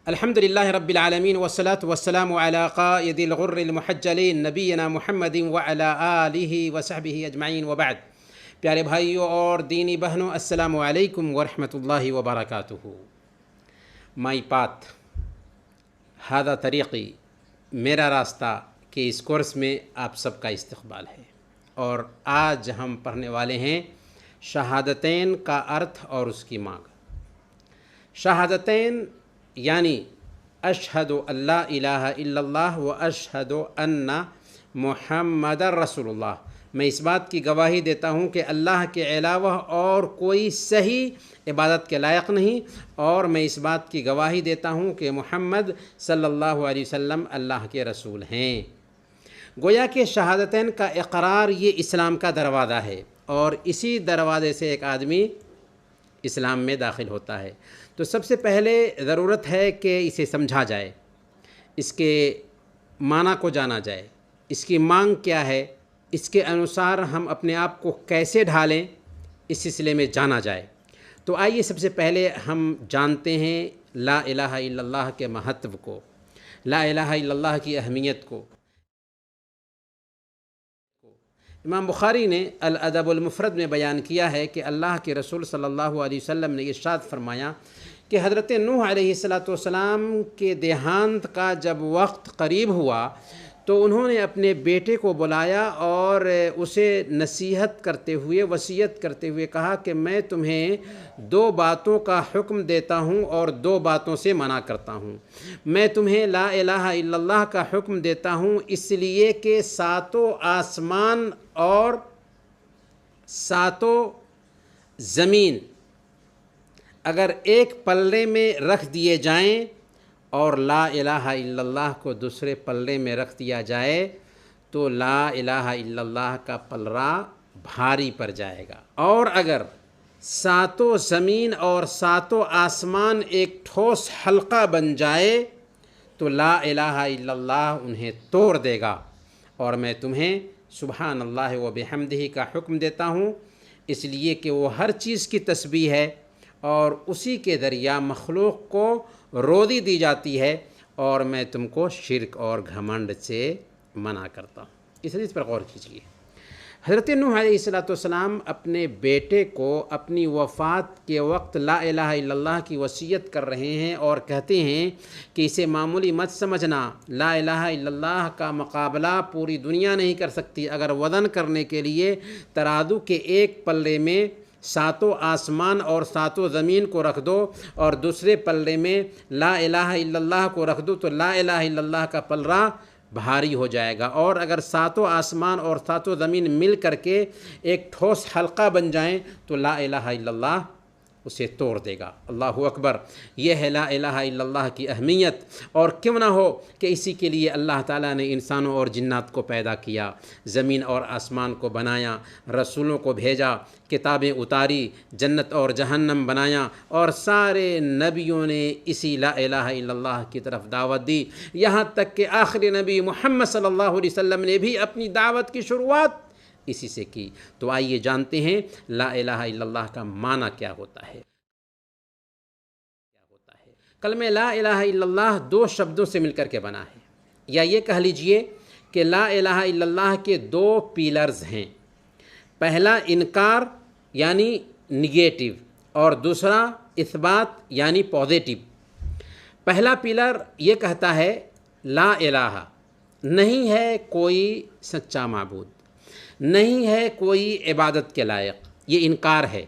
الحمد لله رب العالمين والصلاة والسلام على قائد الغر المحجلين نبينا محمد وعلى آله وصحبه أجمعين وبعد. پیارے بھائیوں اور دینی بہنوں، السلام علیکم ورحمۃ اللہ وبرکاتہ. مائی پاتھ، ہذا طریقی، میرا راستہ کے اس کورس میں آپ سب کا استقبال ہے. اور آج ہم پڑھنے والے ہیں شہادتین کا ارتھ اور اس کی مانگ. شہادتین یعنی اشہد اللہ الہ الا اللہ و اشہد ان محمد رسول اللہ. میں اس بات کی گواہی دیتا ہوں کہ اللہ کے علاوہ اور کوئی صحیح عبادت کے لائق نہیں، اور میں اس بات کی گواہی دیتا ہوں کہ محمد صلی اللہ علیہ وسلم اللہ کے رسول ہیں. گویا کہ شہادتین کا اقرار یہ اسلام کا دروازہ ہے، اور اسی دروازے سے ایک آدمی اسلام میں داخل ہوتا ہے. تو سب سے پہلے ضرورت ہے کہ اسے سمجھا جائے، اس کے معنی کو جانا جائے، اس کی مانگ کیا ہے، اس کے انوسار ہم اپنے آپ کو کیسے ڈھالیں، اس سلسلے میں جانا جائے. تو آئیے سب سے پہلے ہم جانتے ہیں لا الہ الا اللہ کے مہتو کو، لا الہ الا اللہ کی اہمیت کو. امام بخاری نے الادب المفرد میں بیان کیا ہے کہ اللہ کے رسول صلی اللہ علیہ وسلم نے ارشاد فرمایا کہ حضرت نوح علیہ السلام کے دیہانت کا جب وقت قریب ہوا تو انہوں نے اپنے بیٹے کو بلایا اور اسے نصیحت کرتے ہوئے، وصیت کرتے ہوئے کہا کہ میں تمہیں 2 باتوں کا حکم دیتا ہوں اور 2 باتوں سے منع کرتا ہوں. میں تمہیں لا الہ الا اللہ کا حکم دیتا ہوں اس لیے کہ 7 آسمان اور 7 زمین اگر ایک پلڑے میں رکھ دیے جائیں اور لا الہ الا اللہ کو دوسرے پلڑے میں رکھ دیا جائے تو لا الہ الا اللہ کا پلڑا بھاری پڑ جائے گا. اور اگر 7 زمین اور 7 آسمان ایک ٹھوس حلقہ بن جائے تو لا الہ الا اللہ انہیں توڑ دے گا. اور میں تمہیں سبحان اللہ و بحمدہ کا حکم دیتا ہوں اس لیے کہ وہ ہر چیز کی تسبیح ہے اور اسی کے ذریعہ مخلوق کو روزی دی جاتی ہے، اور میں تم کو شرک اور گھمنڈ سے منع کرتا ہوں. اس حدیث پر غور کیجیے. حضرت نوح علیہ السلام اپنے بیٹے کو اپنی وفات کے وقت لا الہ الا اللہ کی وصیت کر رہے ہیں اور کہتے ہیں کہ اسے معمولی مت سمجھنا. لا الہ الا اللہ کا مقابلہ پوری دنیا نہیں کر سکتی. اگر وزن کرنے کے لیے ترازو کے ایک پلڑے میں 7 آسمان اور 7 زمین کو رکھ دو اور دوسرے پلڑے میں لا الہ الا اللہ کو رکھ دو تو لا الہ الا اللہ کا پلڑا بھاری ہو جائے گا. اور اگر 7 آسمان اور 7 زمین مل کر کے ایک ٹھوس حلقہ بن جائیں تو لا الہ الا اللہ اسے توڑ دے گا. اللہ اکبر. یہ ہے لا الہ الا اللہ کی اہمیت. اور کیوں نہ ہو کہ اسی کے لیے اللہ تعالیٰ نے انسانوں اور جنات کو پیدا کیا، زمین اور آسمان کو بنایا، رسولوں کو بھیجا، کتابیں اتاری، جنت اور جہنم بنایا، اور سارے نبیوں نے اسی لا الہ الا اللہ کی طرف دعوت دی. یہاں تک کہ آخری نبی محمد صلی اللہ علیہ وسلم نے بھی اپنی دعوت کی شروعات اسی سے کی. تو آئیے جانتے ہیں لا الہ الا اللہ کا معنی کیا ہوتا ہے. کلمہ لا الہ الا اللہ 2 شبدوں سے مل کر کے بنا ہے، یا یہ کہہ لیجئے کہ لا الہ الا اللہ کے 2 پیلرز ہیں. پہلا انکار یعنی نگیٹو، اور دوسرا اثبات یعنی پازیٹو. پہلا پیلر یہ کہتا ہے لا الہ، نہیں ہے کوئی سچا معبود، نہیں ہے کوئی عبادت کے لائق. یہ انکار ہے.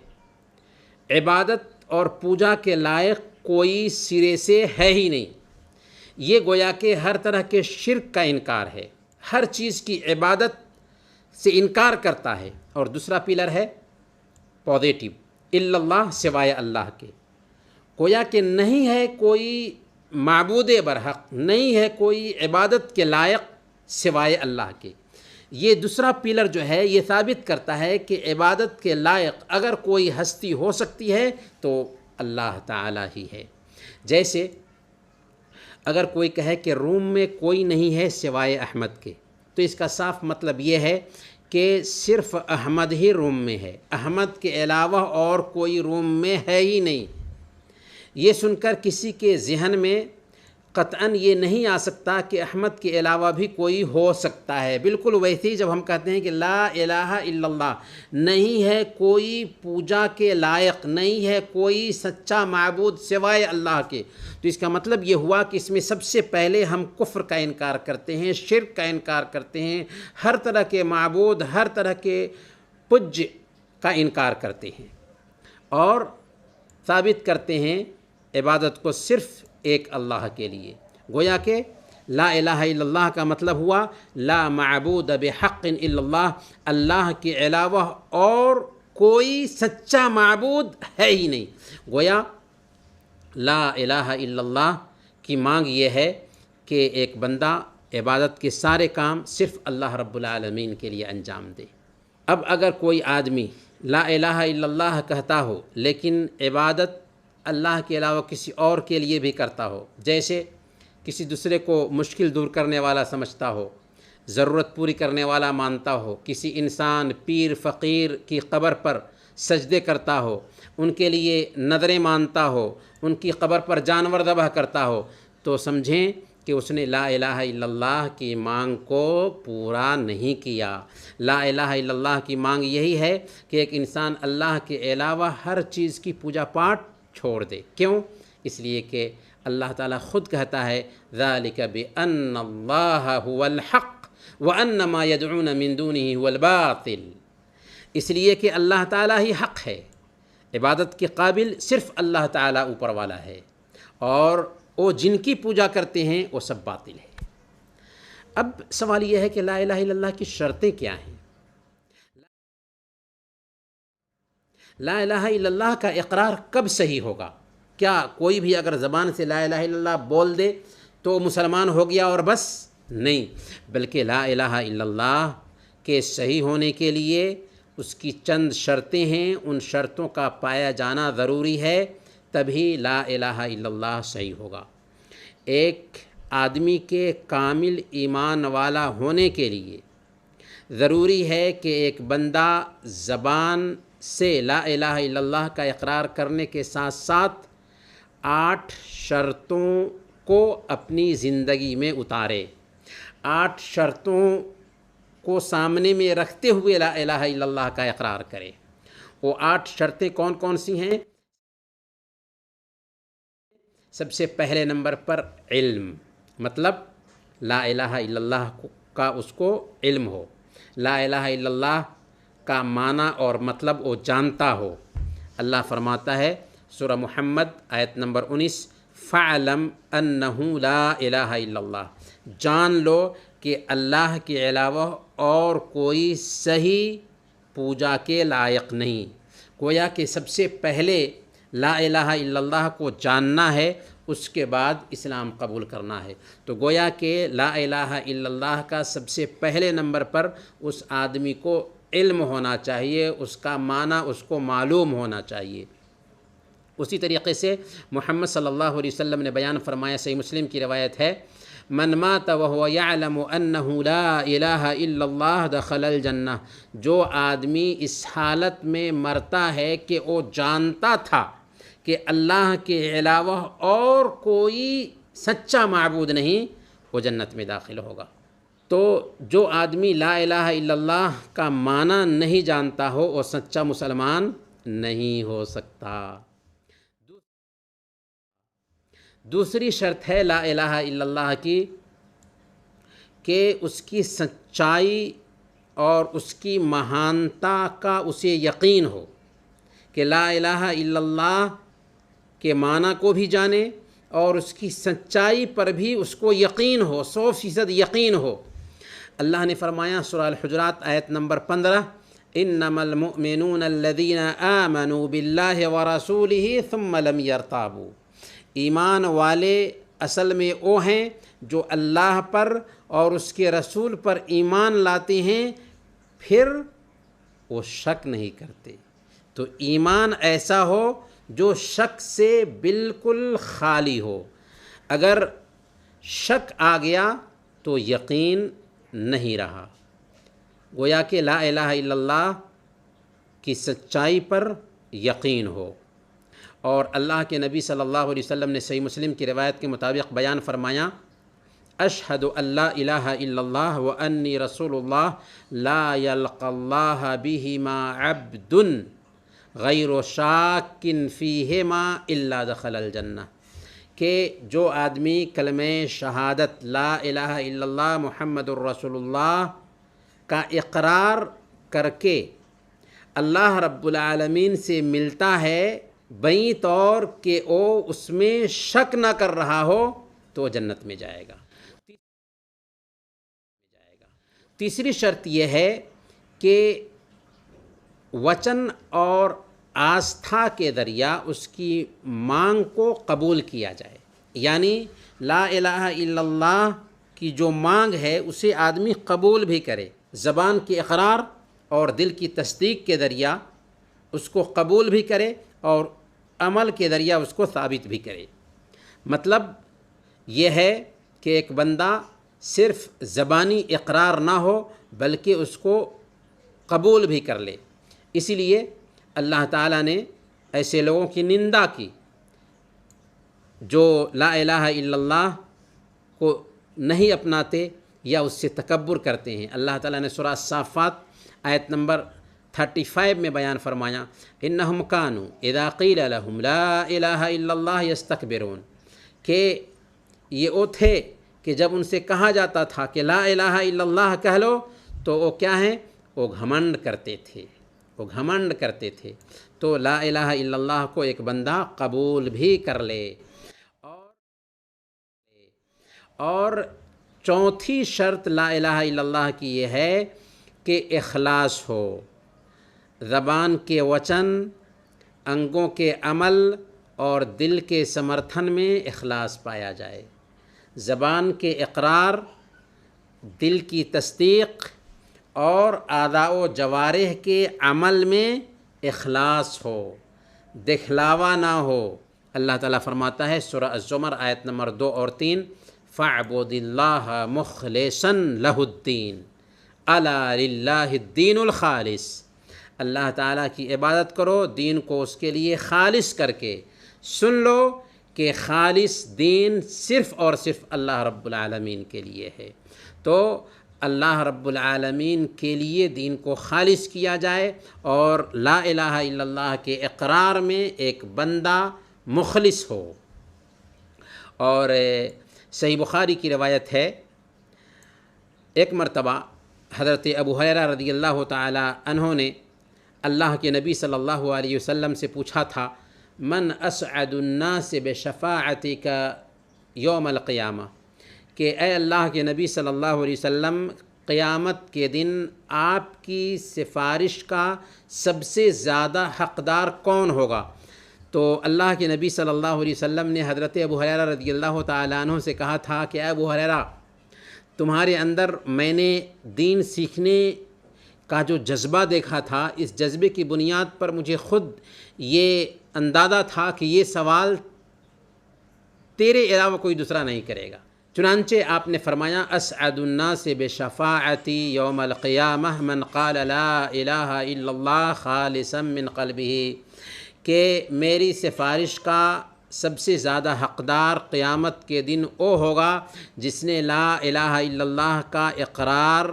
عبادت اور پوجا کے لائق کوئی سرے سے ہے ہی نہیں. یہ گویا کہ ہر طرح کے شرک کا انکار ہے، ہر چیز کی عبادت سے انکار کرتا ہے. اور دوسرا پیلر ہے پازیٹو، الا اللہ، سوائے اللہ کے. گویا کہ نہیں ہے کوئی معبود برحق، نہیں ہے کوئی عبادت کے لائق سوائے اللہ کے. یہ دوسرا پیلر جو ہے یہ ثابت کرتا ہے کہ عبادت کے لائق اگر کوئی ہستی ہو سکتی ہے تو اللہ تعالیٰ ہی ہے. جیسے اگر کوئی کہے کہ روم میں کوئی نہیں ہے سوائے احمد کے، تو اس کا صاف مطلب یہ ہے کہ صرف احمد ہی روم میں ہے، احمد کے علاوہ اور کوئی روم میں ہے ہی نہیں. یہ سن کر کسی کے ذہن میں قطعاً یہ نہیں آ سکتا کہ احمد کے علاوہ بھی کوئی ہو سکتا ہے۔ بالکل ویسے ہی جب ہم کہتے ہیں کہ لا الہ الا اللہ، نہیں ہے کوئی پوجا کے لائق، نہیں ہے کوئی سچا معبود سوائے اللہ کے، تو اس کا مطلب یہ ہوا کہ اس میں سب سے پہلے ہم کفر کا انکار کرتے ہیں، شرک کا انکار کرتے ہیں، ہر طرح کے معبود، ہر طرح کے پج کا انکار کرتے ہیں، اور ثابت کرتے ہیں عبادت کو صرف ایک اللہ کے لیے۔ گویا کہ لا الہ الا اللہ کا مطلب ہوا لا معبود بحق الا اللہ، اللہ کے علاوہ اور کوئی سچا معبود ہے ہی نہیں۔ گویا لا الہ الا اللہ کی مانگ یہ ہے کہ ایک بندہ عبادت کے سارے کام صرف اللہ رب العالمین کے لیے انجام دے۔ اب اگر کوئی آدمی لا الہ الا اللہ کہتا ہو لیکن عبادت اللہ کے علاوہ کسی اور کے لیے بھی کرتا ہو، جیسے کسی دوسرے کو مشکل دور کرنے والا سمجھتا ہو، ضرورت پوری کرنے والا مانتا ہو، کسی انسان پیر فقیر کی قبر پر سجدے کرتا ہو، ان کے لیے نذریں مانتا ہو، ان کی قبر پر جانور ذبح کرتا ہو، تو سمجھیں کہ اس نے لا الہ الا اللہ کی مانگ کو پورا نہیں کیا۔ لا الہ الا اللہ کی مانگ یہی ہے کہ ایک انسان اللہ کے علاوہ ہر چیز کی پوجا پاٹ چھوڑ دے۔ کیوں؟ اس لیے کہ اللہ تعالیٰ خود کہتا ہے ذَلِكَ بِأَنَّ اللَّهَ هُوَ الْحَقُّ وَأَنَّ مَا يَدْعُونَ مِن دُونِهِ هُوَ الْبَاطِلُ، اس لیے کہ اللہ تعالیٰ ہی حق ہے، عبادت کے قابل صرف اللہ تعالیٰ اوپر والا ہے، اور وہ جن کی پوجا کرتے ہیں وہ سب باطل ہے۔ اب سوال یہ ہے کہ لا الہ الا اللہ کی شرطیں کیا ہیں؟ لا الہ الا اللہ کا اقرار کب صحیح ہوگا؟ کیا کوئی بھی اگر زبان سے لا الہ الا اللہ بول دے تو مسلمان ہو گیا اور بس؟ نہیں، بلکہ لا الہ الا اللہ کے صحیح ہونے کے لیے اس کی چند شرطیں ہیں، ان شرطوں کا پایا جانا ضروری ہے، تبھی لا الہ الا اللہ صحیح ہوگا۔ ایک آدمی کے کامل ایمان والا ہونے کے لیے ضروری ہے کہ ایک بندہ زبان سے لا الہ الا اللہ کا اقرار کرنے کے ساتھ ساتھ 8 شرطوں کو اپنی زندگی میں اتارے، 8 شرطوں کو سامنے میں رکھتے ہوئے لا الہ الا اللہ کا اقرار کرے۔ وہ 8 شرطیں کون کون سی ہیں؟ سب سے پہلے نمبر پر علم، مطلب لا الہ الا اللہ کا اس کو علم ہو، لا الہ الا اللہ کا معنی اور مطلب وہ جانتا ہو۔ اللہ فرماتا ہے سورہ محمد آیت نمبر 19 فَعْلَمْ أَنَّهُ لَا إِلَهَ إِلَّا اللَّهُ، جان لو کہ اللہ کے علاوہ اور کوئی صحیح پوجا کے لائق نہیں۔ گویا کہ سب سے پہلے لا الہ الا اللہ کو جاننا ہے، اس کے بعد اسلام قبول کرنا ہے۔ تو گویا کہ لا الہ الا اللہ کا سب سے پہلے نمبر پر اس آدمی کو علم ہونا چاہیے، اس کا معنی اس کو معلوم ہونا چاہیے۔ اسی طریقے سے محمد صلی اللہ علیہ وسلم نے بیان فرمایا، صحیح مسلم کی روایت ہے، من مات وهو يعلم انه لا الہ الا اللہ دخل الجنہ، جو آدمی اس حالت میں مرتا ہے کہ وہ جانتا تھا کہ اللہ کے علاوہ اور کوئی سچا معبود نہیں، وہ جنت میں داخل ہوگا۔ تو جو آدمی لا الہ الا اللہ کا معنی نہیں جانتا ہو وہ سچا مسلمان نہیں ہو سکتا۔ دوسری شرط ہے لا الہ الا اللہ کی کہ اس کی سچائی اور اس کی مہانتا کا اسے یقین ہو، کہ لا الہ الا اللہ کے معنی کو بھی جانے اور اس کی سچائی پر بھی اس کو یقین ہو، 100% یقین ہو۔ اللہ نے فرمایا سورہ الحجرات آیت نمبر 15 انما المؤمنون الذین آمنوا باللہ ورسولہ ثم لم یرتابوا، ایمان والے اصل میں وہ ہیں جو اللہ پر اور اس کے رسول پر ایمان لاتے ہیں پھر وہ شک نہیں کرتے۔ تو ایمان ایسا ہو جو شک سے بالکل خالی ہو، اگر شک آ گیا تو یقین نہیں رہا۔ گویا کہ لا الہ الا اللہ کی سچائی پر یقین ہو، اور اللہ کے نبی صلی اللہ علیہ وسلم نے صحیح مسلم کی روایت کے مطابق بیان فرمایا، اشہد ان لا الہ الا اللہ وانی رسول اللہ لا یلقى اللہ بہما عبد غیر شاک فیہما الا دخل الجنہ، کہ جو آدمی کلمہ شہادت لا الہ الا اللہ محمد الرسول اللہ کا اقرار کر کے اللہ رب العالمین سے ملتا ہے بیں طور کہ وہ اس میں شک نہ کر رہا ہو تو جنت میں جائے گا۔ تیسری شرط یہ ہے کہ وچن اور آستھا کے ذریعہ اس کی مانگ کو قبول کیا جائے، یعنی لا الہ الا اللہ کی جو مانگ ہے اسے آدمی قبول بھی کرے، زبان کی اقرار اور دل کی تصدیق کے ذریعہ اس کو قبول بھی کرے اور عمل کے ذریعہ اس کو ثابت بھی کرے۔ مطلب یہ ہے کہ ایک بندہ صرف زبانی اقرار نہ ہو بلکہ اس کو قبول بھی کر لے۔ اسی لیے اللہ تعالیٰ نے ایسے لوگوں کی نندا کی جو لا الہ الا اللہ کو نہیں اپناتے یا اس سے تکبر کرتے ہیں۔ اللہ تعالیٰ نے سورہ الصافات آیت نمبر 35 میں بیان فرمایا، انہم کانوا اذا قیل لہم لا الہ الا اللہ یستکبرون، کہ یہ وہ تھے کہ جب ان سے کہا جاتا تھا کہ لا الہ الا اللہ کہہ لو تو وہ کیا ہیں، وہ گھمنڈ کرتے تھے، وہ گھمنڈ کرتے تھے۔ تو لا الہ الا اللہ کو ایک بندہ قبول بھی کر لے۔ اور چوتھی شرط لا الہ الا اللہ کی یہ ہے کہ اخلاص ہو، زبان کے وچن، انگوں کے عمل اور دل کے سمرتھن میں اخلاص پایا جائے۔ زبان کے اقرار، دل کی تصدیق اور اعضاء و جوارح کے عمل میں اخلاص ہو، دکھلاوا نہ ہو۔ اللہ تعالیٰ فرماتا ہے سورہ الزمر آیت نمبر 2 اور 3، فَاعْبُدِ اللَّهَ مُخْلِصًا لَهُ الدِّينَ أَلَا لِلَّهِ الدِّينُ الْخَالِصُ، اللہ تعالیٰ کی عبادت کرو دین کو اس کے لیے خالص کر کے۔ سن لو کہ خالص دین صرف اور صرف اللہ رب العالمین کے لیے ہے، تو اللہ رب العالمین کے لیے دین کو خالص کیا جائے اور لا الہ الا اللہ کے اقرار میں ایک بندہ مخلص ہو۔ اور صحیح بخاری کی روایت ہے، ایک مرتبہ حضرت ابو ہریرہ رضی اللہ تعالی عنہ نے اللہ کے نبی صلی اللہ علیہ وسلم سے پوچھا تھا، من اسعد الناس بشفاعتک یوم القیامہ، کہ اے اللہ کے نبی صلی اللہ علیہ وسلم قیامت کے دن آپ کی سفارش کا سب سے زیادہ حقدار کون ہوگا؟ تو اللہ کے نبی صلی اللہ علیہ وسلم نے حضرت ابو ہریرہ رضی اللہ تعالیٰ عنہ سے کہا تھا کہ اے ابو ہریرہ، تمہارے اندر میں نے دین سیکھنے کا جو جذبہ دیکھا تھا، اس جذبے کی بنیاد پر مجھے خود یہ اندازہ تھا کہ یہ سوال تیرے علاوہ کوئی دوسرا نہیں کرے گا۔ چنانچہ آپ نے فرمایا، اسعد الناس بشفاعتی یوم القیامہ من قال لا الہ الا اللہ خالصا من قلبہ، کہ میری سفارش کا سب سے زیادہ حقدار قیامت کے دن وہ ہوگا جس نے لا الہ الا اللہ کا اقرار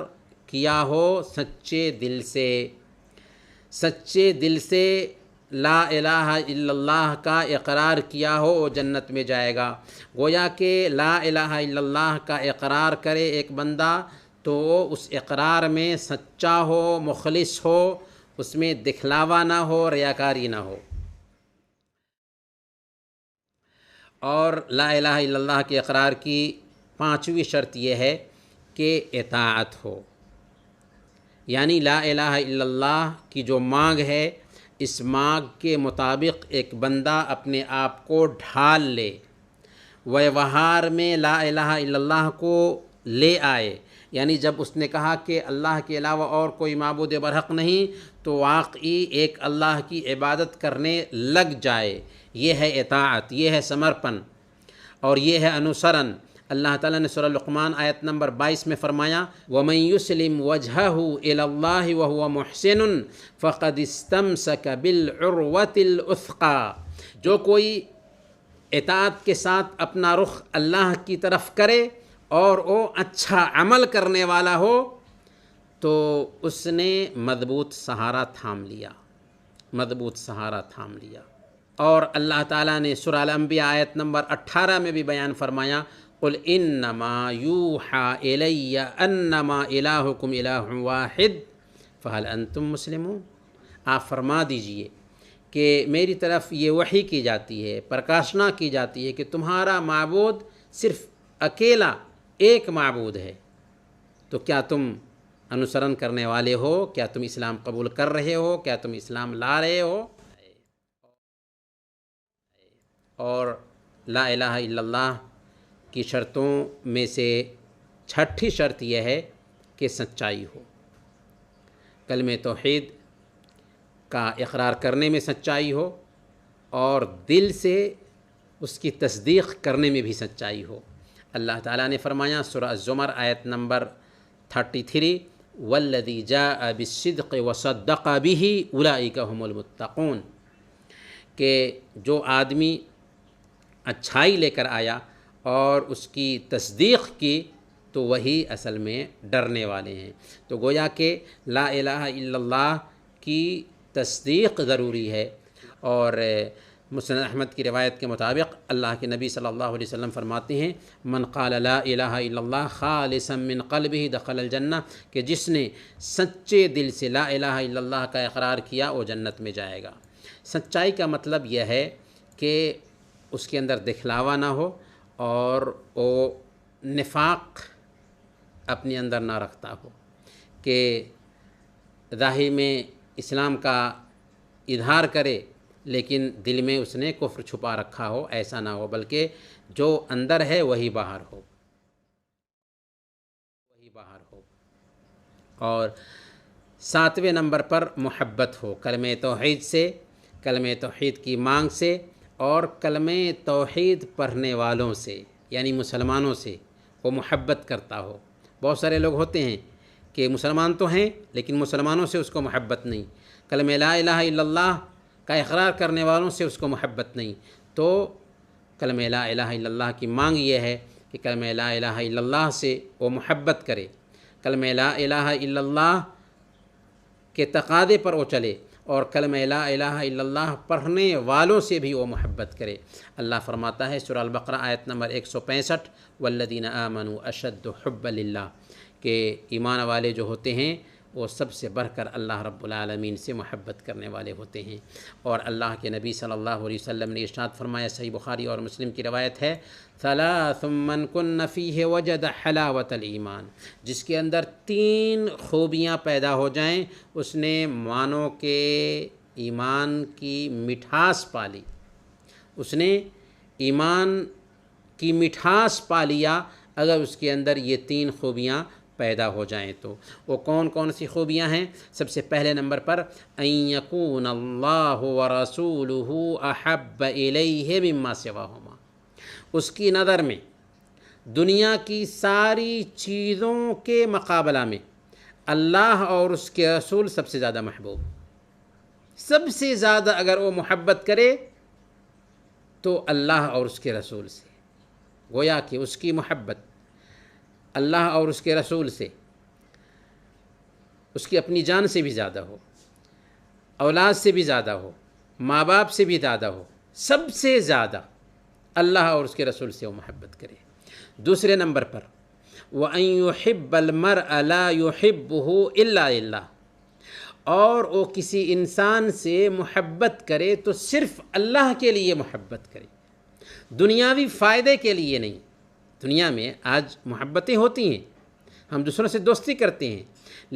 کیا ہو سچے دل سے، سچے دل سے لا الہ الا اللہ کا اقرار کیا ہو وہ جنت میں جائے گا۔ گویا کہ لا الہ الا اللہ کا اقرار کرے ایک بندہ تو وہ اس اقرار میں سچا ہو، مخلص ہو، اس میں دکھلاوا نہ ہو، ریاکاری نہ ہو۔ اور لا الہ الا اللہ کے اقرار کی پانچویں شرط یہ ہے کہ اطاعت ہو، یعنی لا الہ الا اللہ کی جو مانگ ہے اس مانگ کے مطابق ایک بندہ اپنے آپ کو ڈھال لے، ویوہار میں لا الہ الا اللہ کو لے آئے، یعنی جب اس نے کہا کہ اللہ کے علاوہ اور کوئی معبود برحق نہیں تو واقعی ایک اللہ کی عبادت کرنے لگ جائے۔ یہ ہے اطاعت، یہ ہے سمرپن اور یہ ہے انوسرن۔ اللہ تعالیٰ نے سورہ لقمان آیت نمبر 22 میں فرمایا، وَمَن يُسْلِمْ وَجْهَهُ إِلَى اللَّهِ وَهُوَ مُحْسِنٌ فَقَدِ اسْتَمْسَكَ بِالْعُرْوَةِ الْوُثْقَىٰ، جو کوئی اطاعت کے ساتھ اپنا رخ اللہ کی طرف کرے اور وہ اچھا عمل کرنے والا ہو تو اس نے مضبوط سہارا تھام لیا، مضبوط سہارا تھام لیا۔ اور اللہ تعالیٰ نے سورہ الانبیاء آیت نمبر 18 میں بھی بیان فرمایا، قل انما یوحى الی انما الہکم الہ واحد فہل انتم مسلمون۔ آپ فرما دیجئے کہ میری طرف یہ وحی کی جاتی ہے، پرکاشنا کی جاتی ہے کہ تمہارا معبود صرف اکیلا ایک معبود ہے، تو کیا تم انوسرن کرنے والے ہو؟ کیا تم اسلام قبول کر رہے ہو؟ کیا تم اسلام لا رہے ہو؟ اور لا الہ الا اللہ کی شرطوں میں سے چھٹی شرط یہ ہے کہ سچائی ہو۔ کلمہ توحید کا اقرار کرنے میں سچائی ہو اور دل سے اس کی تصدیق کرنے میں بھی سچائی ہو۔ اللہ تعالیٰ نے فرمایا سورہ الزمر آیت نمبر 33، والذی جاء بالصدق وصدق به اولئک هم المتقون، کہ جو آدمی اچھائی لے کر آیا اور اس کی تصدیق کی تو وہی اصل میں ڈرنے والے ہیں۔ تو گویا کہ لا الہ الا اللہ کی تصدیق ضروری ہے۔ اور مسند احمد کی روایت کے مطابق اللہ کے نبی صلی اللہ علیہ وسلم فرماتے ہیں، من قال لا الہ الا اللہ خالصا من قلبہ دخل الجنہ، کہ جس نے سچے دل سے لا الہ الا اللہ کا اقرار کیا وہ جنت میں جائے گا۔ سچائی کا مطلب یہ ہے کہ اس کے اندر دکھلاوا نہ ہو اور وہ نفاق اپنے اندر نہ رکھتا ہو، کہ ظاہر میں اسلام کا اظہار کرے لیکن دل میں اس نے کفر چھپا رکھا ہو، ایسا نہ ہو، بلکہ جو اندر ہے وہی باہر ہو، وہی باہر ہو۔ اور 7ویں نمبر پر محبت ہو کلمہ توحید سے، کلمہ توحید کی مانگ سے، اور کلمہ توحید پڑھنے والوں سے یعنی مسلمانوں سے وہ محبت کرتا ہو۔ بہت سارے لوگ ہوتے ہیں کہ مسلمان تو ہیں لیکن مسلمانوں سے اس کو محبت نہیں، کلمہ لا الہ الا اللہ کا اقرار کرنے والوں سے اس کو محبت نہیں۔ تو کلمہ لا الہ الا اللہ کی مانگ یہ ہے کہ کلمہ لا الہ الا اللہ سے وہ محبت کرے، کلمہ لا الہ الا اللہ کے تقاضے پر وہ چلے، اور کلمہ لا الہ الا اللہ پڑھنے والوں سے بھی وہ محبت کرے۔ اللہ فرماتا ہے سورہ البقرہ آیت نمبر 165، والذین آمنوا اشد حبا للہ، کہ ایمان والے جو ہوتے ہیں وہ سب سے بڑھ کر اللہ رب العالمین سے محبت کرنے والے ہوتے ہیں۔ اور اللہ کے نبی صلی اللہ علیہ وسلم نے ارشاد فرمایا، صحیح بخاری اور مسلم کی روایت ہے، ثلاث من کن فیہ وجد حلاوۃ الایمان، جس کے اندر 3 خوبیاں پیدا ہو جائیں اس نے مانو کہ ایمان کی مٹھاس پا لی، اس نے ایمان کی مٹھاس پا لیا اگر اس کے اندر یہ 3 خوبیاں پیدا ہو جائیں۔ تو وہ کون کون سی خوبیاں ہیں؟ سب سے پہلے نمبر پر ان یکون اللہ ورسولہ احب الیہ مما سواہما، اس کی نظر میں دنیا کی ساری چیزوں کے مقابلہ میں اللہ اور اس کے رسول سب سے زیادہ محبوب، سب سے زیادہ اگر وہ محبت کرے تو اللہ اور اس کے رسول سے، گویا کہ اس کی محبت اللہ اور اس کے رسول سے اس کی اپنی جان سے بھی زیادہ ہو، اولاد سے بھی زیادہ ہو، ماں باپ سے بھی زیادہ ہو، سب سے زیادہ اللہ اور اس کے رسول سے وہ محبت کرے۔ دوسرے نمبر پر وَأَن يُحِبَّ الْمَرْءَ لَا يُحِبُّهُ إِلَّا لِلَّهِ، اور وہ کسی انسان سے محبت کرے تو صرف اللہ کے لیے محبت کرے، دنیاوی فائدے کے لیے نہیں۔ دنیا میں آج محبتیں ہوتی ہیں، ہم دوسروں سے دوستی کرتے ہیں،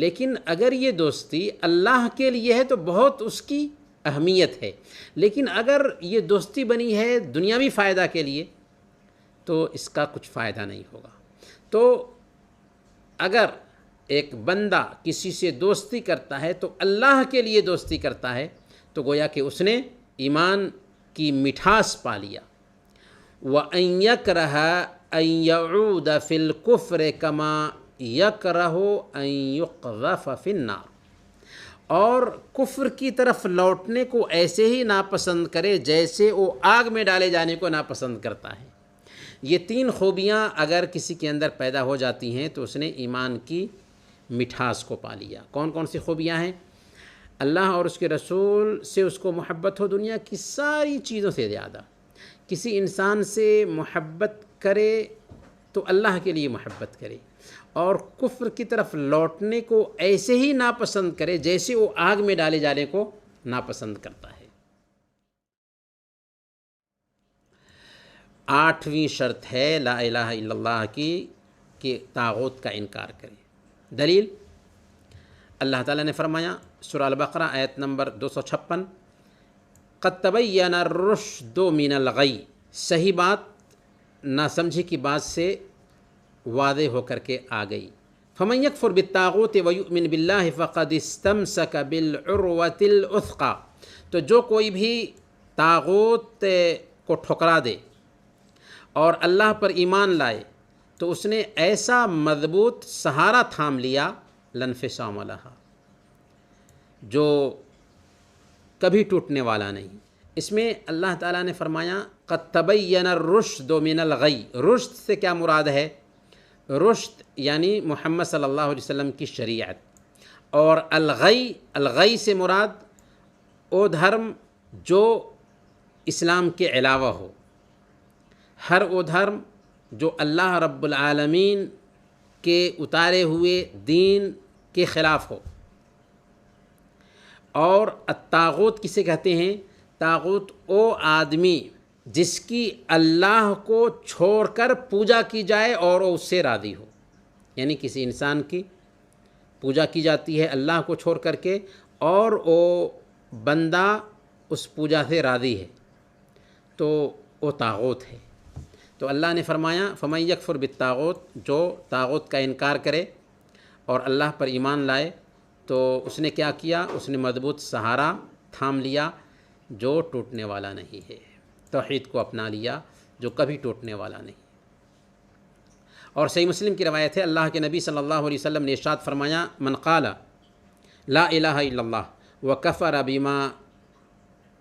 لیکن اگر یہ دوستی اللہ کے لیے ہے تو بہت اس کی اہمیت ہے، لیکن اگر یہ دوستی بنی ہے دنیاوی فائدہ کے لیے تو اس کا کچھ فائدہ نہیں ہوگا۔ تو اگر ایک بندہ کسی سے دوستی کرتا ہے تو اللہ کے لیے دوستی کرتا ہے تو گویا کہ اس نے ایمان کی مٹھاس پا لیا۔ وَأَن يَكْرَهَ أَن يَعُودَ فِي الْكُفْرِ كَمَا يَكْرَهُ أَن يُقْذَفَ فِي النَّارِ، اور کفر کی طرف لوٹنے کو ایسے ہی ناپسند کرے جیسے وہ آگ میں ڈالے جانے کو ناپسند کرتا ہے۔ یہ تین خوبیاں اگر کسی کے اندر پیدا ہو جاتی ہیں تو اس نے ایمان کی مٹھاس کو پا لیا۔ کون کون سی خوبیاں ہیں؟ اللہ اور اس کے رسول سے اس کو محبت ہو دنیا کی ساری چیزوں سے زیادہ، کسی انسان سے محبت کرے تو اللہ کے لیے محبت کرے، اور کفر کی طرف لوٹنے کو ایسے ہی ناپسند کرے جیسے وہ آگ میں ڈالے جانے کو ناپسند کرتا ہے۔ 8ویں شرط ہے لا الہ الا اللہ کی کہ طاغوت کا انکار کرے۔ دلیل اللہ تعالیٰ نے فرمایا سورہ البقرہ آیت نمبر 256، قد تبین الرشد من الغی، صحیح بات ناسمجھی کی بات سے واضح ہو کر کے آ گئی۔ فمن یکفر بالطاغوت ویؤمن باللہ فقد استمسک بالعروۃ الوثقی، تو جو کوئی بھی طاغوت کو ٹھکرا دے اور اللہ پر ایمان لائے تو اس نے ایسا مضبوط سہارا تھام لیا لانفصام لہا، جو کبھی ٹوٹنے والا نہیں۔ اس میں اللہ تعالیٰ نے فرمایا قد تبین الرشد من الغی، رشد سے کیا مراد ہے؟ رشد یعنی محمد صلی اللہ علیہ وسلم کی شریعت، اور الغی سے مراد وہ دھرم جو اسلام کے علاوہ ہو، ہر وہ دھرم جو اللہ رب العالمین کے اتارے ہوئے دین کے خلاف ہو۔ اور الطاغوت کسے کہتے ہیں؟ طاغوت وہ آدمی جس کی اللہ کو چھوڑ کر پوجا کی جائے اور وہ اس سے راضی ہو، یعنی کسی انسان کی پوجا کی جاتی ہے اللہ کو چھوڑ کر کے اور وہ بندہ اس پوجا سے راضی ہے تو وہ طاغوت ہے۔ تو اللہ نے فرمایا فمن یکفر بالطاغوت، جو طاغوت کا انکار کرے اور اللہ پر ایمان لائے تو اس نے کیا کیا؟ اس نے مضبوط سہارا تھام لیا جو ٹوٹنے والا نہیں ہے، توحید کو اپنا لیا جو کبھی ٹوٹنے والا نہیں۔ اور صحیح مسلم کی روایت ہے اللہ کے نبی صلی اللہ علیہ وسلم نے ارشاد فرمایا من قال لا الہ الا اللہ وکفر بما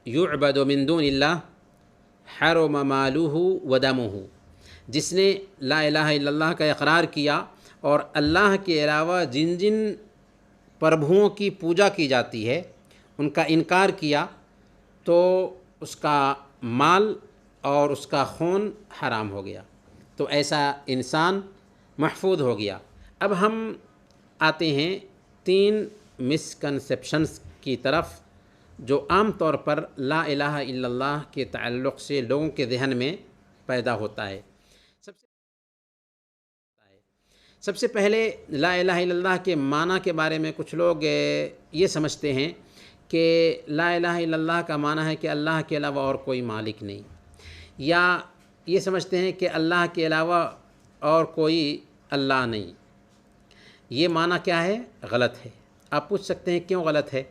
یعبد من دون اللہ حرم مالہ ودمہ، جس نے لا الہ الا اللہ کا اقرار کیا اور اللہ کے علاوہ جن جن پربھوؤں کی پوجا کی جاتی ہے ان کا انکار کیا تو اس کا مال اور اس کا خون حرام ہو گیا، تو ایسا انسان محفوظ ہو گیا۔ اب ہم آتے ہیں 3 مسکنسیپشنز کی طرف جو عام طور پر لا الہ الا اللہ کے تعلق سے لوگوں کے ذہن میں پیدا ہوتا ہے۔ سب سے پہلے لا الہ الا اللہ کے معنی کے بارے میں کچھ لوگ یہ سمجھتے ہیں کہ لا الہ الا اللہ کا معنی ہے کہ اللہ کے علاوہ اور کوئی مالک نہیں، یا یہ سمجھتے ہیں کہ اللہ کے علاوہ اور کوئی اللہ نہیں۔ یہ معنی کیا ہے؟ غلط ہے۔ آپ پوچھ سکتے ہیں کیوں غلط ہے؟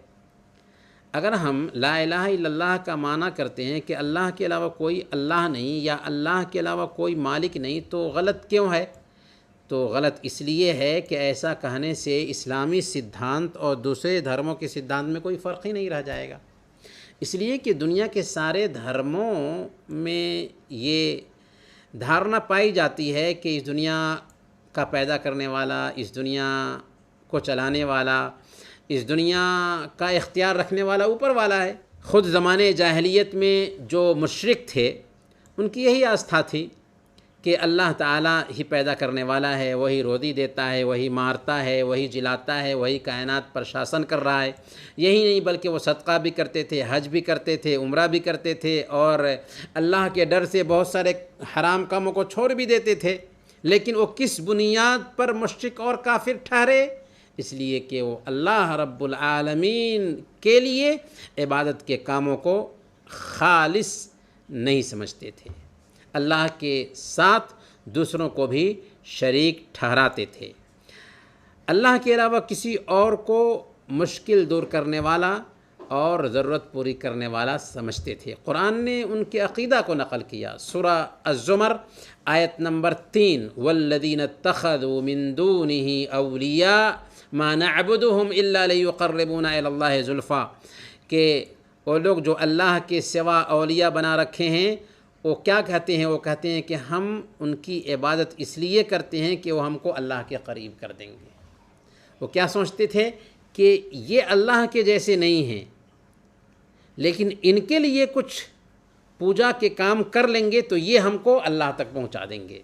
اگر ہم لا الہ الا اللہ کا معنی کرتے ہیں کہ اللہ کے علاوہ کوئی اللہ نہیں یا اللہ کے علاوہ کوئی مالک نہیں تو غلط کیوں ہے؟ تو غلط اس لیے ہے کہ ایسا کہنے سے اسلامی سدھانت اور دوسرے دھرموں کے سدھانت میں کوئی فرق ہی نہیں رہ جائے گا، اس لیے کہ دنیا کے سارے دھرموں میں یہ دھارنا پائی جاتی ہے کہ اس دنیا کا پیدا کرنے والا، اس دنیا کو چلانے والا، اس دنیا کا اختیار رکھنے والا اوپر والا ہے۔ خود زمانے جاہلیت میں جو مشرک تھے ان کی یہی آستھا تھی کہ اللہ تعالیٰ ہی پیدا کرنے والا ہے، وہی روزی دیتا ہے، وہی مارتا ہے، وہی جلاتا ہے، وہی کائنات پر شاسن کر رہا ہے۔ یہی نہیں بلکہ وہ صدقہ بھی کرتے تھے، حج بھی کرتے تھے، عمرہ بھی کرتے تھے، اور اللہ کے ڈر سے بہت سارے حرام کاموں کو چھوڑ بھی دیتے تھے۔ لیکن وہ کس بنیاد پر مشرک اور کافر ٹھہرے؟ اس لیے کہ وہ اللہ رب العالمین کے لیے عبادت کے کاموں کو خالص نہیں سمجھتے تھے، اللہ کے ساتھ دوسروں کو بھی شریک ٹھہراتے تھے، اللہ کے علاوہ کسی اور کو مشکل دور کرنے والا اور ضرورت پوری کرنے والا سمجھتے تھے۔ قرآن نے ان کے عقیدہ کو نقل کیا، سورہ الزمر آیت نمبر 3 والذین اتخذوا من دونہ اولیاء ما نعبدهم الا لیقربونا الی اللہ زلفا، کہ وہ لوگ جو اللہ کے سوا اولیاء بنا رکھے ہیں وہ کیا کہتے ہیں؟ وہ کہتے ہیں کہ ہم ان کی عبادت اس لیے کرتے ہیں کہ وہ ہم کو اللہ کے قریب کر دیں گے۔ وہ کیا سوچتے تھے کہ یہ اللہ کے جیسے نہیں ہیں، لیکن ان کے لیے کچھ پوجا کے کام کر لیں گے تو یہ ہم کو اللہ تک پہنچا دیں گے۔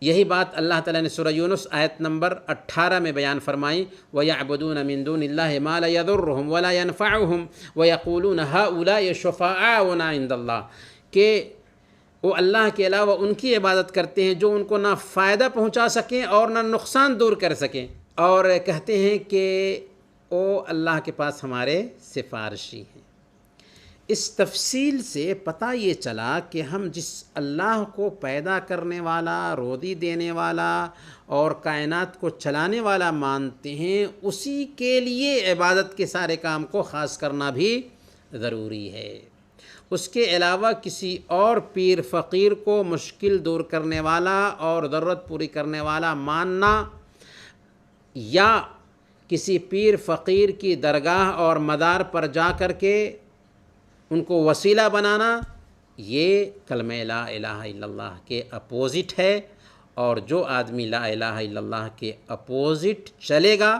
یہی بات اللہ تعالیٰ نے سورہ یونس آیت نمبر 18 میں بیان فرمائی، وَيَعْبُدُونَ مِن دُونِ اللَّهِ مَا لَا يَضُرُّهُمْ وَلَا يَنفَعُهُمْ وَيَقُولُونَ هَؤُلَاءِ شُفَعَاؤُنَا عِندَ اللَّهِ، کہ وہ اللہ کے علاوہ ان کی عبادت کرتے ہیں جو ان کو نہ فائدہ پہنچا سکیں اور نہ نقصان دور کر سکیں، اور کہتے ہیں کہ وہ اللہ کے پاس ہمارے سفارشی ہیں۔ اس تفصیل سے پتہ یہ چلا کہ ہم جس اللہ کو پیدا کرنے والا، روزی دینے والا اور کائنات کو چلانے والا مانتے ہیں، اسی کے لیے عبادت کے سارے کام کو خاص کرنا بھی ضروری ہے۔ اس کے علاوہ کسی اور پیر فقیر کو مشکل دور کرنے والا اور ضرورت پوری کرنے والا ماننا، یا کسی پیر فقیر کی درگاہ اور مدار پر جا کر کے ان کو وسیلہ بنانا، یہ کلمہ لا الہ الا اللہ کے اپوزٹ ہے، اور جو آدمی لا الہ الا اللہ کے اپوزٹ چلے گا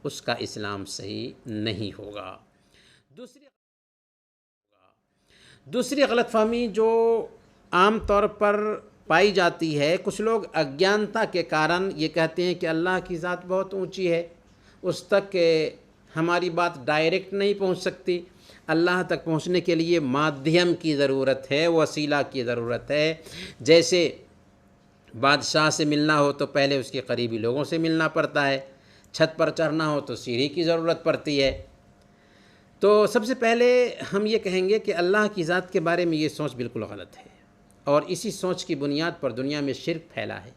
اس کا اسلام صحیح نہیں ہوگا۔ دوسری غلط فہمی جو عام طور پر پائی جاتی ہے، کچھ لوگ اگیانتا کے کارن یہ کہتے ہیں کہ اللہ کی ذات بہت اونچی ہے، اس تک ہماری بات ڈائریکٹ نہیں پہنچ سکتی، اللہ تک پہنچنے کے لیے مادھیم کی ضرورت ہے، وسیلہ کی ضرورت ہے۔ جیسے بادشاہ سے ملنا ہو تو پہلے اس کے قریبی لوگوں سے ملنا پڑتا ہے، چھت پر چڑھنا ہو تو سیڑھی کی ضرورت پڑتی ہے۔ تو سب سے پہلے ہم یہ کہیں گے کہ اللہ کی ذات کے بارے میں یہ سوچ بالکل غلط ہے، اور اسی سوچ کی بنیاد پر دنیا میں شرک پھیلا ہے۔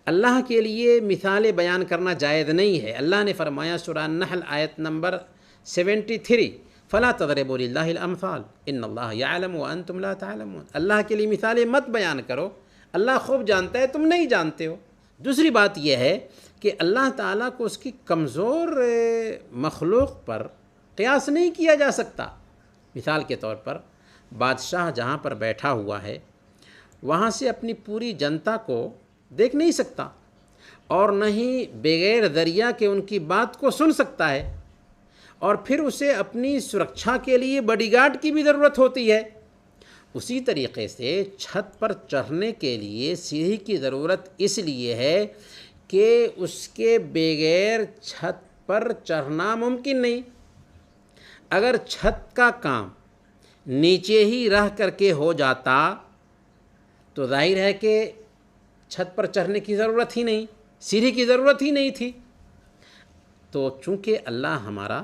اللہ کے لیے مثالیں بیان کرنا جائز نہیں ہے۔ اللہ نے فرمایا سورہ النحل آیت نمبر 73، فلا تضربوا للہ الامثال ان اللہ یعلم وانتم لا تعلمون، اللہ کے لیے مثالیں مت بیان کرو، اللہ خوب جانتا ہے، تم نہیں جانتے ہو۔ دوسری بات یہ ہے کہ اللہ تعالیٰ کو اس کی کمزور مخلوق پر قیاس نہیں کیا جا سکتا۔ مثال کے طور پر بادشاہ جہاں پر بیٹھا ہوا ہے وہاں سے اپنی پوری جنتا کو دیکھ نہیں سکتا، اور نہ ہی بغیر ذریعہ کے ان کی بات کو سن سکتا ہے، اور پھر اسے اپنی سرکشا کے لیے باڈی گارڈ کی بھی ضرورت ہوتی ہے۔ اسی طریقے سے چھت پر چڑھنے کے لیے سیڑھی کی ضرورت اس لیے ہے کہ اس کے بغیر چھت پر چڑھنا ممکن نہیں۔ اگر چھت کا کام نیچے ہی رہ کر کے ہو جاتا تو ظاہر ہے کہ چھت پر چڑھنے کی ضرورت ہی نہیں، سیڑھی کی ضرورت ہی نہیں تھی۔ تو چونکہ اللہ ہمارا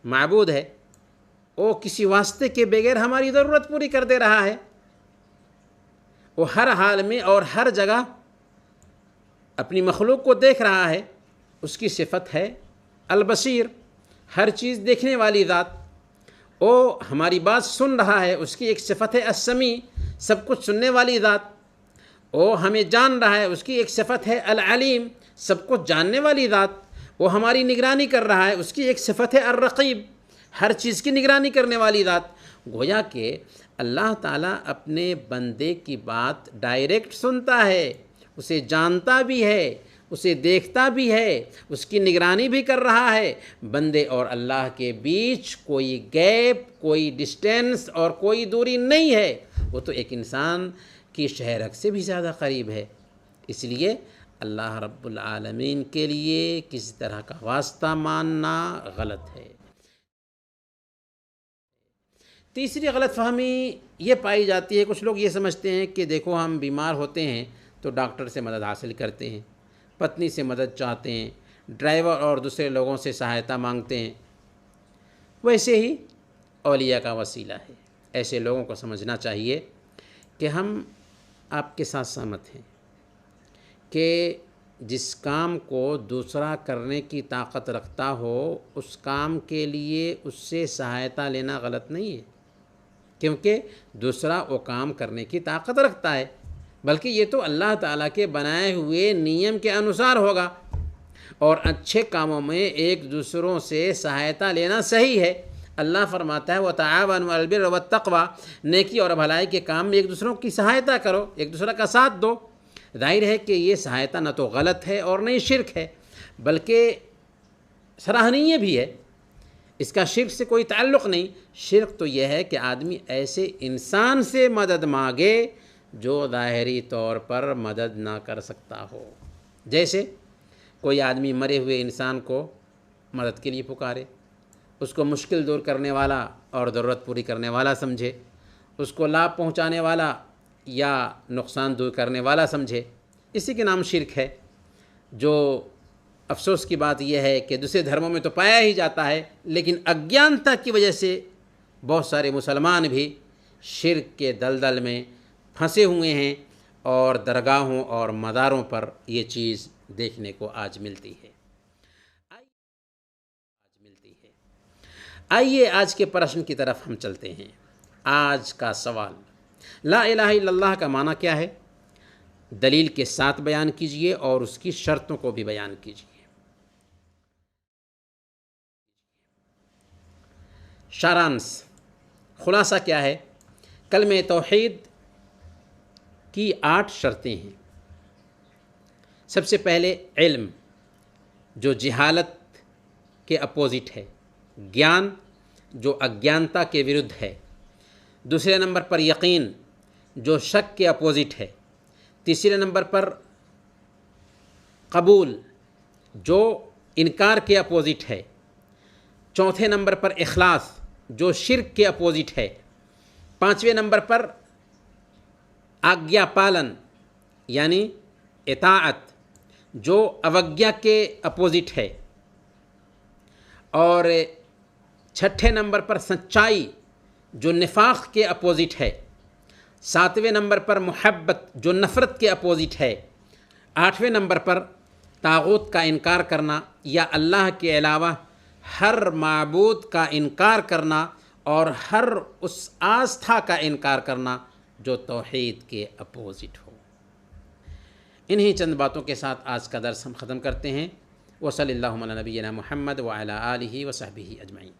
معبود ہے، وہ کسی واسطے کے بغیر ہماری ضرورت پوری کر دے رہا ہے، وہ ہر حال میں اور ہر جگہ اپنی مخلوق کو دیکھ رہا ہے۔ اس کی صفت ہے البصیر، ہر چیز دیکھنے والی ذات، وہ ہماری بات سن رہا ہے۔ اس کی ایک صفت ہے السمیع، سب کچھ سننے والی ذات، وہ ہمیں جان رہا ہے۔ اس کی ایک صفت ہے العلیم، سب کچھ جاننے والی ذات، وہ ہماری نگرانی کر رہا ہے۔ اس کی ایک صفت ہے الرقیب، ہر چیز کی نگرانی کرنے والی ذات۔ گویا کہ اللہ تعالیٰ اپنے بندے کی بات ڈائریکٹ سنتا ہے، اسے جانتا بھی ہے، اسے دیکھتا بھی ہے، اس کی نگرانی بھی کر رہا ہے۔ بندے اور اللہ کے بیچ کوئی گیپ، کوئی ڈسٹینس اور کوئی دوری نہیں ہے، وہ تو ایک انسان کی شہرک سے بھی زیادہ قریب ہے۔ اس لیے اللہ رب العالمین کے لیے کسی طرح کا واسطہ ماننا غلط ہے۔ تیسری غلط فہمی یہ پائی جاتی ہے، کچھ لوگ یہ سمجھتے ہیں کہ دیکھو ہم بیمار ہوتے ہیں تو ڈاکٹر سے مدد حاصل کرتے ہیں، پتنی سے مدد چاہتے ہیں، ڈرائیور اور دوسرے لوگوں سے سہایتا مانگتے ہیں، ویسے ہی اولیاء کا وسیلہ ہے۔ ایسے لوگوں کو سمجھنا چاہیے کہ ہم آپ کے ساتھ سہمت ہیں کہ جس کام کو دوسرا کرنے کی طاقت رکھتا ہو اس کام کے لیے اس سے سہایتا لینا غلط نہیں ہے، کیونکہ دوسرا وہ کام کرنے کی طاقت رکھتا ہے، بلکہ یہ تو اللہ تعالیٰ کے بنائے ہوئے نیم کے انوسار ہوگا، اور اچھے کاموں میں ایک دوسروں سے سہایتا لینا صحیح ہے۔ اللہ فرماتا ہے وَتَعَاوَنُوا عَلَى الْبِرِّ وَالتَّقْوَىٰ، نیکی اور بھلائی کے کام میں ایک دوسروں کی سہایتا کرو، ایک دوسرے کا ساتھ دو۔ ظاہر ہے کہ یہ سہایتا نہ تو غلط ہے اور نہ ہی شرک ہے، بلکہ سراہنیہ بھی ہے، اس کا شرک سے کوئی تعلق نہیں۔ شرک تو یہ ہے کہ آدمی ایسے انسان سے مدد مانگے جو ظاہری طور پر مدد نہ کر سکتا ہو، جیسے کوئی آدمی مرے ہوئے انسان کو مدد کے لیے پکارے، اس کو مشکل دور کرنے والا اور ضرورت پوری کرنے والا سمجھے، اس کو لابھ پہنچانے والا یا نقصان دور کرنے والا سمجھے، اسی کے نام شرک ہے۔ جو افسوس کی بات یہ ہے کہ دوسرے دھرموں میں تو پایا ہی جاتا ہے، لیکن اگیانتا کی وجہ سے بہت سارے مسلمان بھی شرک کے دلدل میں پھنسے ہوئے ہیں، اور درگاہوں اور مزاروں پر یہ چیز دیکھنے کو آج ملتی ہے۔ آئیے آج کے پرشن کی طرف ہم چلتے ہیں۔ آج کا سوال، لا الہ الا اللہ کا معنی کیا ہے؟ دلیل کے ساتھ بیان کیجئے اور اس کی شرطوں کو بھی بیان کیجئے۔ سارانش، خلاصہ کیا ہے؟ کلمہ توحید کی 8 شرطیں ہیں۔ سب سے پہلے علم، جو جہالت کے اپوزٹ ہے، گیان جو اگیانتا کے ورد ہے۔ دوسرے نمبر پر یقین، جو شک کے اپوزٹ ہے۔ تیسرے نمبر پر قبول، جو انکار کے اپوزٹ ہے۔ چوتھے نمبر پر اخلاص، جو شرک کے اپوزٹ ہے۔ پانچویں نمبر پر آگیا پالن یعنی اطاعت، جو اوگیا کے اپوزٹ ہے۔ اور چھٹے نمبر پر سچائی، جو نفاق کے اپوزٹ ہے۔ ساتویں نمبر پر محبت، جو نفرت کے اپوزٹ ہے۔ آٹھویں نمبر پر طاغوت کا انکار کرنا یا اللہ کے علاوہ ہر معبود کا انکار کرنا اور ہر اس آستھا کا انکار کرنا جو توحید کے اپوزٹ ہو۔ انہی چند باتوں کے ساتھ آج کا درس ہم ختم کرتے ہیں۔ وصلی اللہ علی نبینا محمد وعلی آلہ وصحبہ اجمعین۔